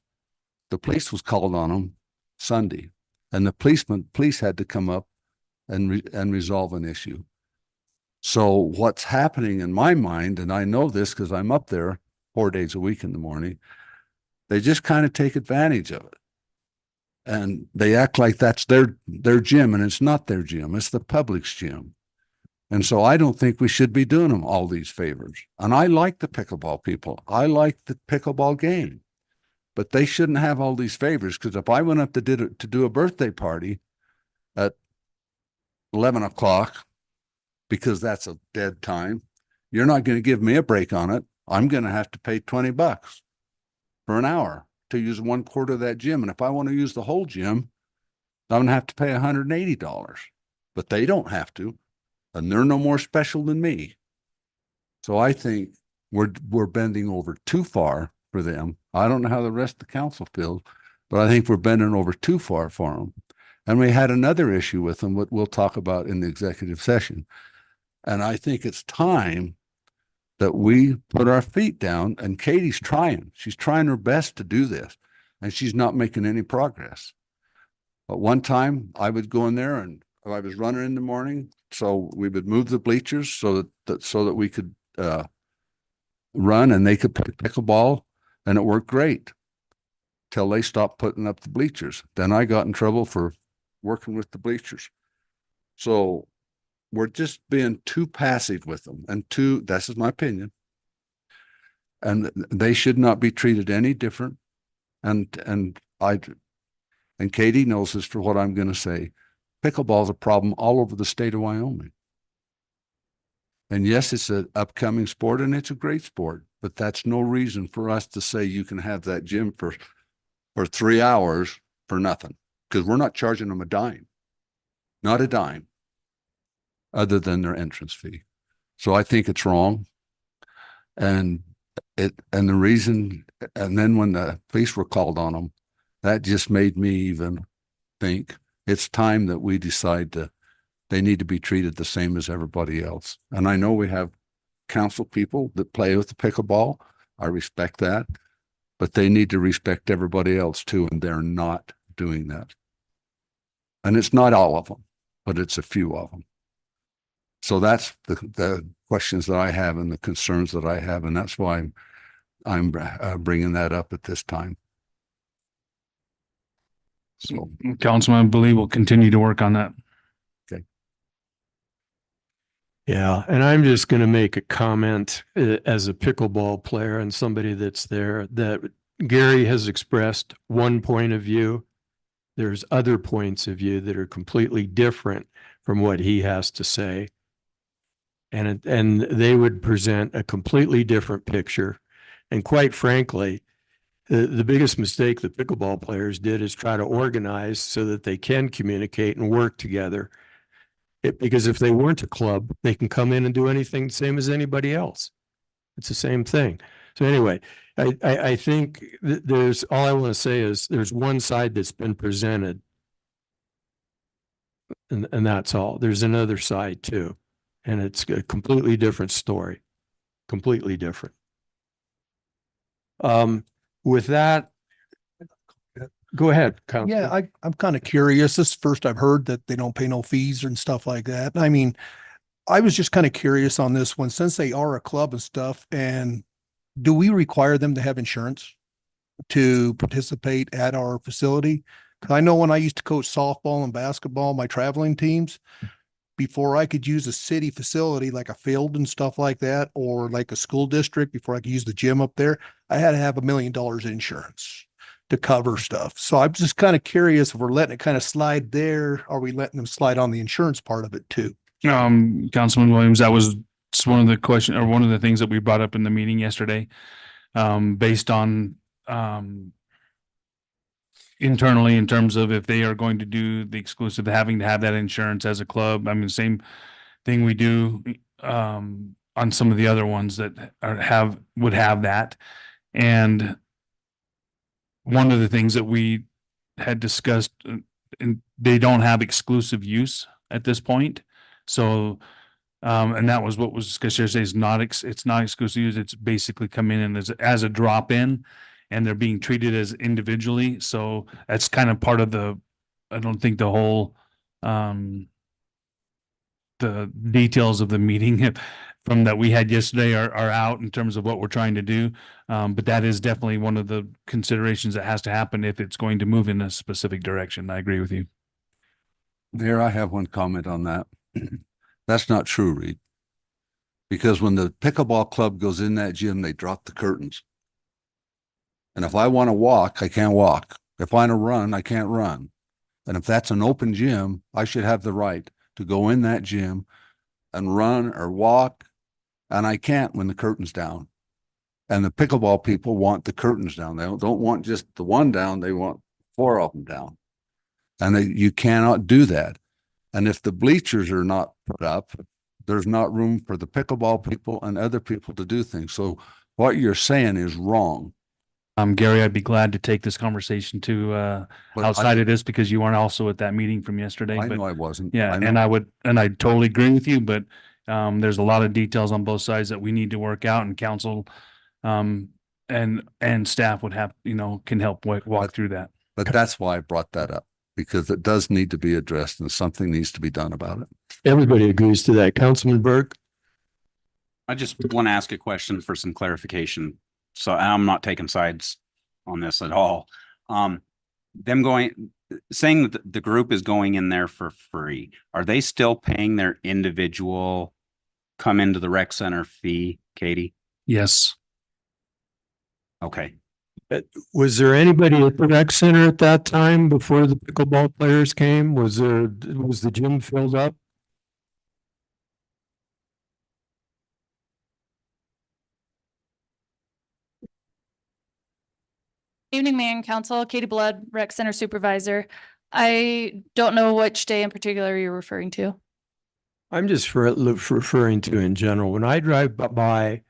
the police was called on them Sunday, and the police had to come up and resolve an issue. So what's happening in my mind, and I know this because I'm up there 4 days a week in the morning, they just kind of take advantage of it. And they act like that's their gym, and it's not their gym. It's the public's gym. And so I don't think we should be doing them all these favors. And I like the pickleball people. I like the pickleball game. But they shouldn't have all these favors, because if I went up to do a birthday party at 11 o'clock, because that's a dead time, you're not going to give me a break on it. I'm going to have to pay $20 for an hour to use 1/4 of that gym. And if I want to use the whole gym, I'm going to have to pay $180. But they don't have to, and they're no more special than me. So I think we're bending over too far for them. I don't know how the rest of the council feels, but I think we're bending over too far for them. And we had another issue with them, what we'll talk about in the executive session. And I think it's time that we put our feet down, and Katie's trying. She's trying her best to do this, and she's not making any progress. But one time I would go in there, and I was running in the morning, so we would move the bleachers so that we could run and they could play pickleball, and it worked great till they stopped putting up the bleachers. Then I got in trouble for working with the bleachers. So we're just being too passive with them, and this is my opinion. And they should not be treated any different. And Katie knows this for what I'm going to say. Pickleball is a problem all over the state of Wyoming. And yes, it's an upcoming sport, and it's a great sport, but that's no reason for us to say you can have that gym for 3 hours for nothing, because we're not charging them a dime, not a dime, other than their entrance fee. So I think it's wrong. And the reason, and then when the police were called on them, that just made me even think it's time that we decide they need to be treated the same as everybody else. And I know we have council people that play with the pickleball. I respect that, but they need to respect everybody else too. And they're not doing that. And it's not all of them, but it's a few of them. So that's the questions that I have and the concerns that I have. And that's why I'm bringing that up at this time. So, Councilman, I believe we'll continue to work on that. Okay. Yeah, and I'm just going to make a comment as a pickleball player and somebody that's there, that Gary has expressed one point of view. There's other points of view that are completely different from what he has to say. And they would present a completely different picture. And quite frankly, the biggest mistake the pickleball players did is try to organize so that they can communicate and work together. Because if they weren't a club, they can come in and do anything the same as anybody else. It's the same thing. So anyway, I think there's, all I want to say is there's one side that's been presented, and that's all. There's another side too. And it's a completely different story, completely different. With that, go ahead, Counselor. Yeah, I'm kind of curious. This is the first I've heard that they don't pay no fees and stuff like that. I mean, I was just kind of curious on this one, since they are a club and stuff, and do we require them to have insurance to participate at our facility? 'Cause I know when I used to coach softball and basketball, my traveling teams, before I could use a city facility like a field and stuff like that, or like a school district, before I could use the gym up there, I had to have $1 million in insurance. to cover stuff. So I'm just kind of curious if we're letting it kind of slide there. Are we letting them slide on the insurance part of it too? Councilman Williams, that was one of the question or one of the things that we brought up in the meeting yesterday. Based on, internally in terms of if they are going to do the exclusive, having to have that insurance as a club. I mean, same thing we do, on some of the other ones that would have that. And one of the things that we had discussed, and they don't have exclusive use at this point. So, and that was what was discussed yesterday, is it's not exclusive use. It's basically come in and as a drop in, and they're being treated as individually. So that's kind of part of I don't think the whole, the details of the meeting from that we had yesterday are out in terms of what we're trying to do. But that is definitely one of the considerations that has to happen if it's going to move in a specific direction. I agree with you. There, I have one comment on that. That's not true, Reed. Because when the pickleball club goes in that gym, they drop the curtains. And if I want to walk, I can't walk. If I want to run, I can't run. And if that's an open gym, I should have the right to go in that gym and run or walk. And I can't when the curtain's down. And the pickleball people want the curtains down. They don't want just the one down. They want 4 of them down. And you cannot do that. And if the bleachers are not put up, there's not room for the pickleball people and other people to do things. So what you're saying is wrong. Gary, I'd be glad to take this conversation to outside of this, because you weren't also at that meeting from yesterday. I but know I wasn't. yeah, I know. and I totally agree with you, but there's a lot of details on both sides that we need to work out, and council and staff would have, can help walk through that. But that's why I brought that up, because it does need to be addressed and something needs to be done about it. Everybody agrees to that. Councilman Burke? I just want to ask a question for some clarification. So I'm not taking sides on this at all. Saying that the group is going in there for free, are they still paying their individual come into the rec center fee, Katie? Yes. Okay. Was there anybody at the rec center at that time before the pickleball players came? Was the gym filled up? Evening, Mayor and Council. Katie Blood, Rec Center Supervisor. I don't know which day in particular you're referring to. I'm just referring to in general. When I drive by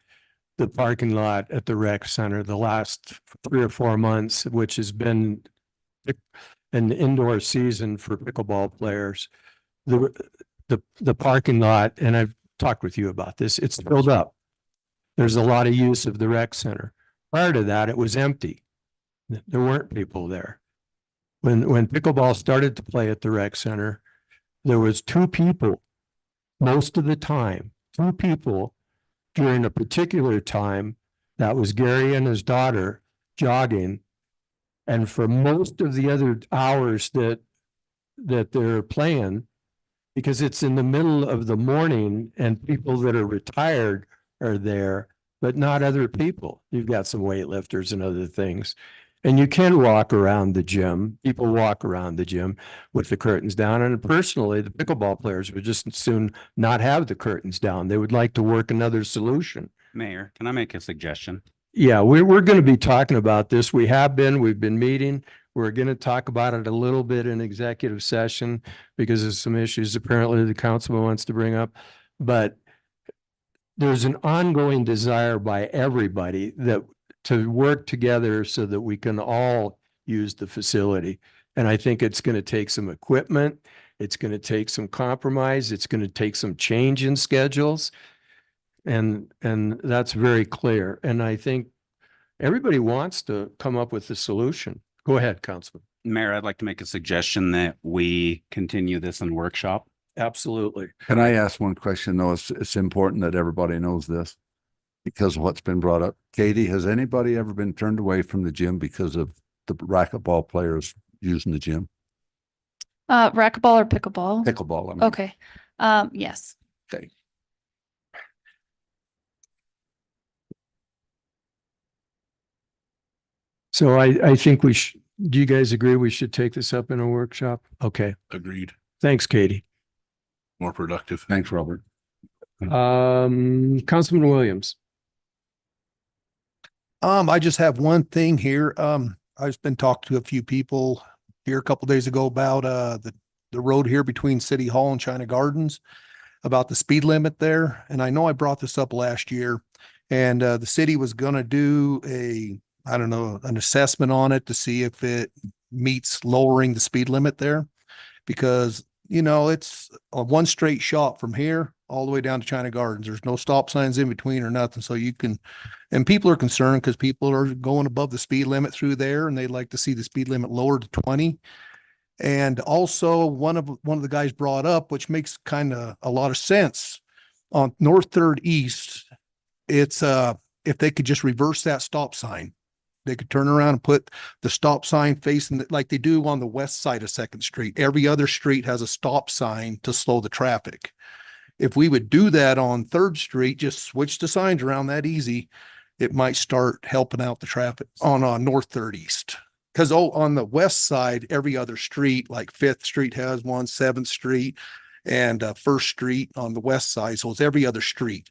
the parking lot at the rec center the last 3 or 4 months, which has been an indoor season for pickleball players, the parking lot, and I've talked with you about this, it's filled up. There's a lot of use of the rec center. Prior to that, it was empty. There weren't people there. When pickleball started to play at the rec center, there was 2 people most of the time, 2 people during a particular time. That was Gary and his daughter jogging. And for most of the other hours that they're playing, because it's in the middle of the morning and people that are retired are there, but not other people. You've got some weightlifters and other things. And you can walk around the gym. People walk around the gym with the curtains down. And personally, the pickleball players would just soon not have the curtains down. They would like to work another solution. Mayor, can I make a suggestion? Yeah, we're going to be talking about this. We've been meeting. We're going to talk about it a little bit in executive session because there's some issues apparently the councilman wants to bring up. But there's an ongoing desire by everybody to work together so that we can all use the facility. And I think it's going to take some equipment. It's going to take some compromise. It's going to take some change in schedules. And that's very clear. And I think everybody wants to come up with a solution. Go ahead, Councilman. Mayor, I'd like to make a suggestion that we continue this in workshop. Absolutely. Can I ask one question though? It's important that everybody knows this because of what's been brought up. Katie, has anybody ever been turned away from the gym because of the racquetball players using the gym? Racquetball or pickleball? Pickleball, I mean. Okay. Yes. Okay. So I think do you guys agree we should take this up in a workshop? Okay, Agreed. thanks, Katie. More productive. Thanks, Robert. Councilman Williams. I just have one thing here. I've been talking to a few people here a couple days ago about the road here between City Hall and China Gardens, about the speed limit there. And I know I brought this up last year, and the city was gonna do an assessment on it to see if it meets lowering the speed limit there. Because, it's a one straight shot from here all the way down to China Gardens. There's no stop signs in between or nothing. So and people are concerned because people are going above the speed limit through there, and they like to see the speed limit lowered to 20. And also one of the guys brought up, which makes kind of a lot of sense, on North Third East, it's if they could just reverse that stop sign, they could turn around and put the stop sign facing like they do on the west side of Second Street. Every other street has a stop sign to slow the traffic. If we would do that on Third Street, just switch the signs around that easy, it might start helping out the traffic on North Third East. Because on the west side, every other street, like Fifth Street has one, 7th Street, and First Street on the west side. So it's every other street.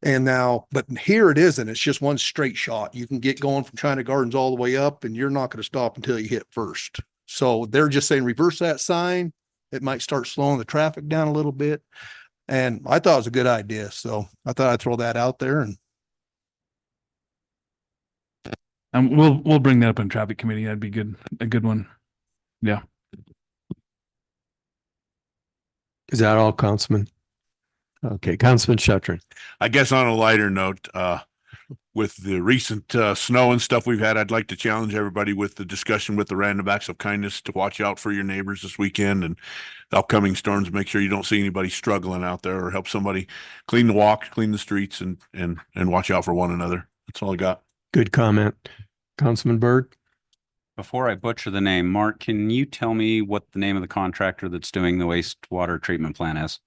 And now, but here it isn't. It's just one straight shot. You can get going from China Gardens all the way up, and you're not going to stop until you hit First. So they're just saying reverse that sign. It might start slowing the traffic down a little bit. And I thought it was a good idea. So I thought I'd throw that out there. And we'll bring that up in traffic committee. That'd be good. A good one. Yeah. Is that all, Councilman? Okay, Councilman Shuttrin. I guess on a lighter note, with the recent snow and stuff we've had, I'd like to challenge everybody with the discussion with the random acts of kindness to watch out for your neighbors this weekend and the upcoming storms. Make sure you don't see anybody struggling out there, or help somebody clean the walk, clean the streets, and watch out for one another. That's all I got. Good comment. Councilman Byrd. Before I butcher the name, Mark, can you tell me what the name of the contractor that's doing the wastewater treatment plant is?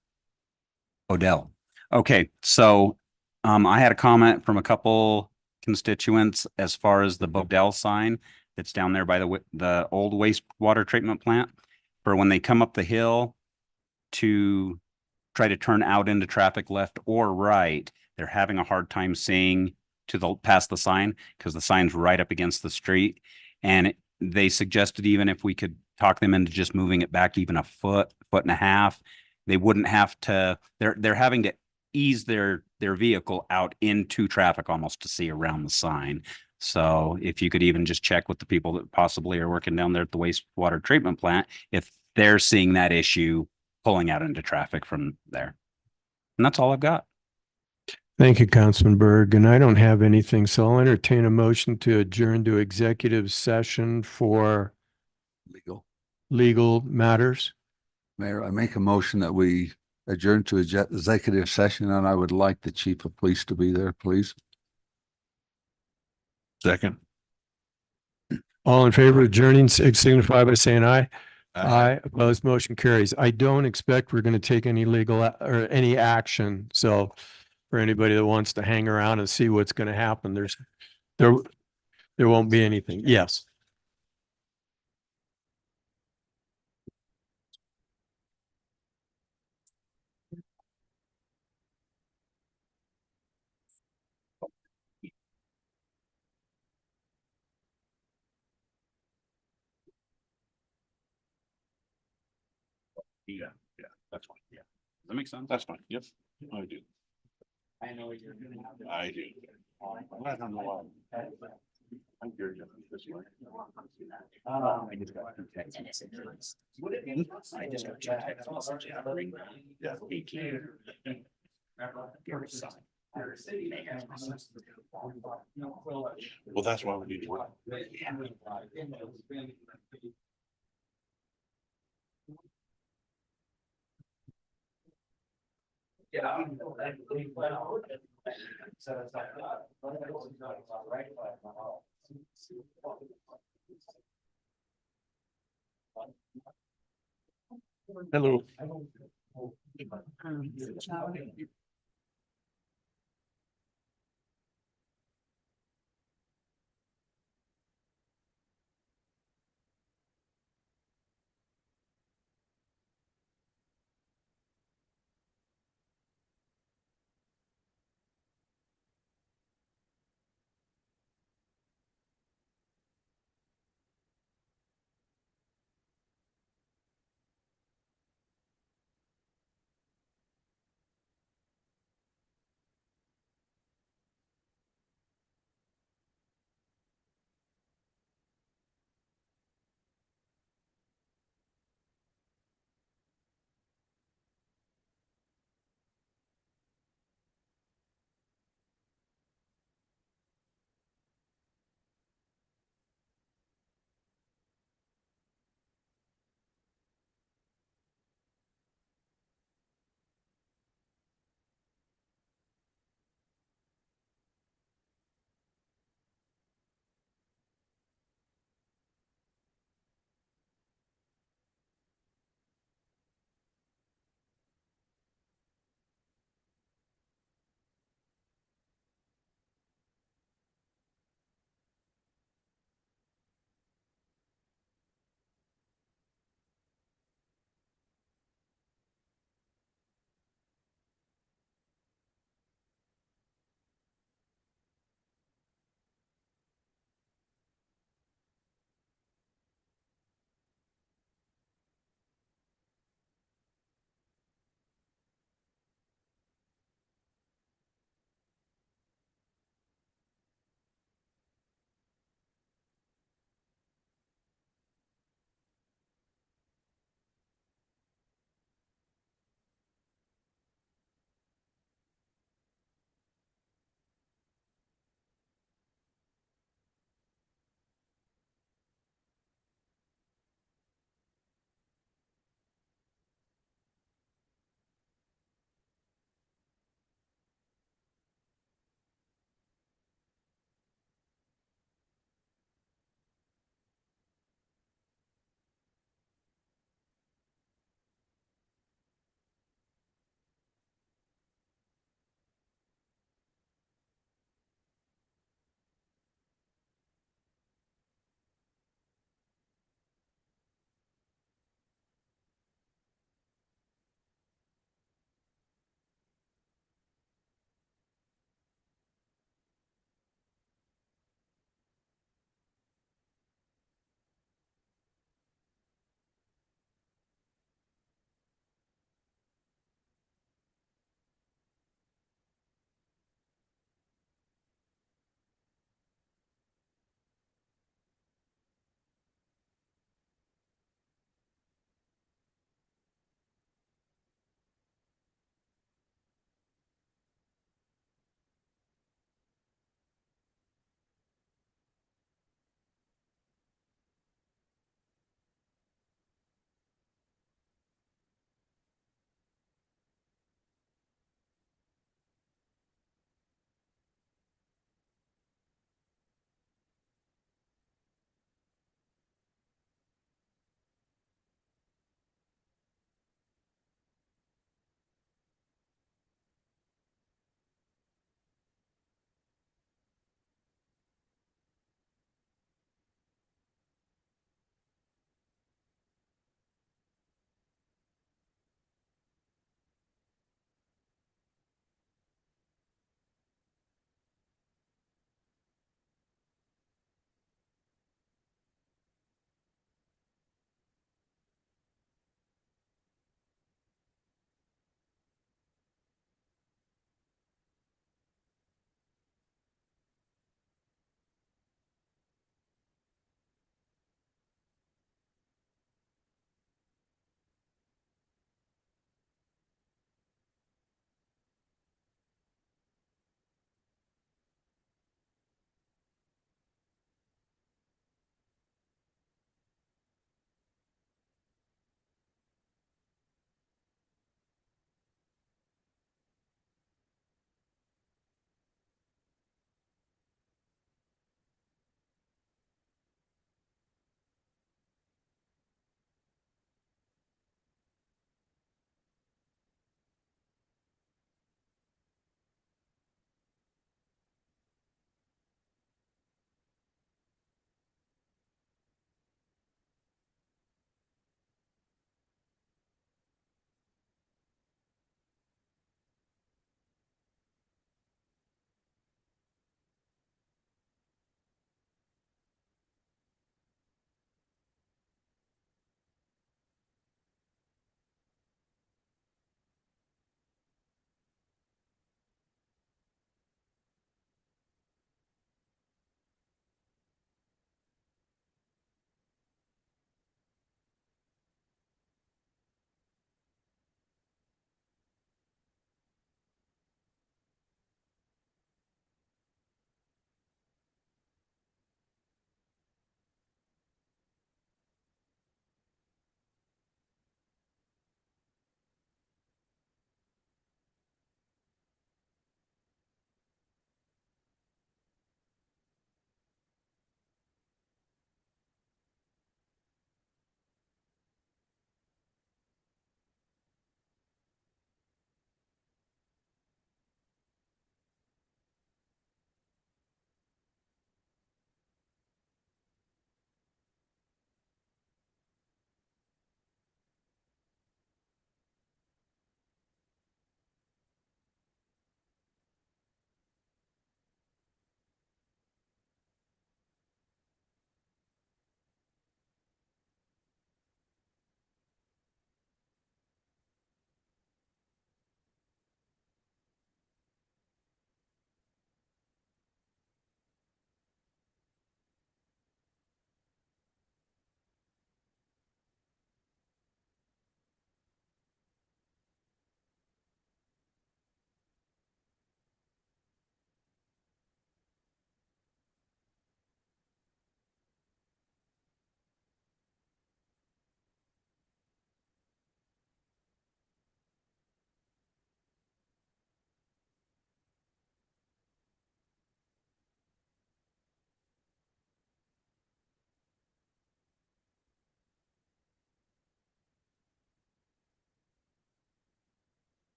Odell. Okay, so I had a comment from a couple constituents as far as the Bodell sign that's down there by the old wastewater treatment plant, for when they come up the hill to try to turn out into traffic left or right, they're having a hard time seeing past the sign because the sign's right up against the street. And they suggested even if we could talk them into just moving it back even a foot and a half, they wouldn't have to, they're having to ease their vehicle out into traffic almost to see around the sign. So if you could even just check with the people that possibly are working down there at the wastewater treatment plant, if they're seeing that issue pulling out into traffic from there. And that's all I've got. Thank you, Councilman Berg. And I don't have anything, so I'll entertain a motion to adjourn to executive session for legal matters. Mayor, I make a motion that we adjourn to executive session, and I would like the chief of police to be there, please. Second. All in favor of adjourning, signify by saying aye. Aye. Opposed, motion carries. I don't expect we're going to take any legal or any action. So for anybody that wants to hang around and see what's going to happen, there won't be anything. Yes. Yeah, that's fine. Yeah. Does that make sense? That's fine. Yep, I do. I know what you're gonna have. I do. I don't know why. I'm very different this way. I just got two text messages. I just got two text messages. Well, that's why we need to work. Hello.